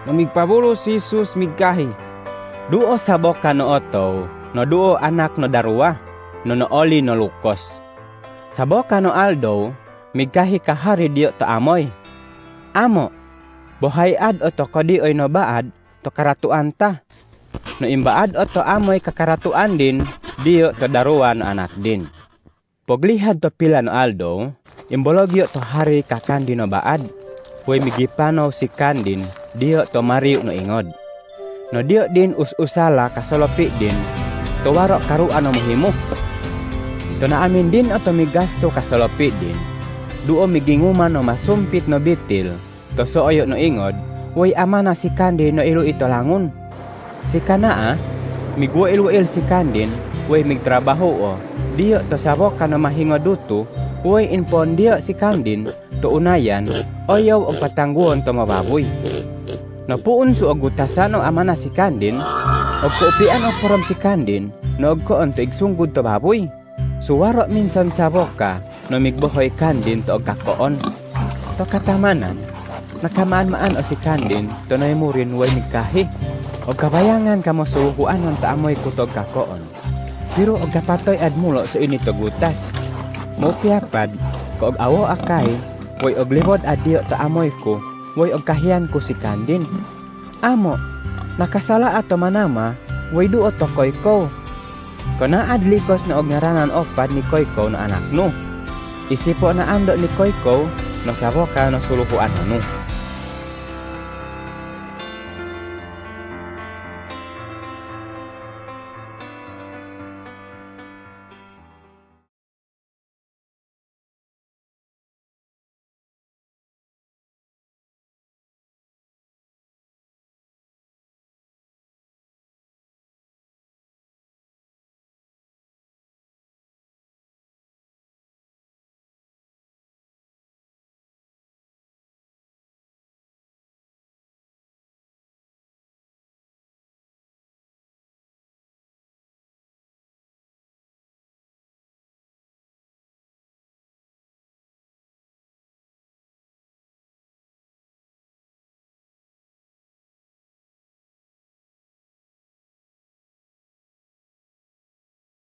Namigpabulo si Jesus migkahi. Duo sabok ka no oto, no duo anak no darua, no oli no lukos. Sabok ka no aldo, migkahi kahari diyo to amoy. Amo, bohayad o to kodi oy no baad, to karatuan ta. No imbaad o to amoy kakaratuan din, diyo to darua no anak din. Poglihad to pila no aldo, imbologyo to hari kakandi no baad. Huwag migipano si kandin, diyo to mariu no ingod. No diyo din us-usala kasolopi din, to warok karuan no muhimo. To naamin din o to migasto kasolopi din, duo miginguman no masumpit no bitil, to sooyo no ingod, huwag ama na si kandi no ilu ito langun. Si kanaa, migwail-wail si kandin, huwag migtrabaho o, diyo to sabok ka no mahingoduto, huwag inpon diyo si kandin, to unayan, oyaw o patangguon to mababoy. Napuun su og gutasan o ama na si kandin, og kuupian o forum si kandin, no og koon to igsunggod to baboy. Suwaro minsan sabok ka, no migbohoy kandin to og kakoon. To katamanan, nakamaan-maan o si kandin, to naimurin way migkahi. Og kabayangan kamo suhuanon ta amoy kutog kakoon. Pero og kapatoy admulo so ini to gutas. Mopiapad, ko og awo akay, way og libod adiyo ta amoy ko, way og kahiyan ko si kandin. Amo, nakasala ato manama, way duo to koy ko. Kona adlikos na og ngaranan opad ni koy ko na anak no. Isipo na ando ni koy ko, no saboka no suluhuan no.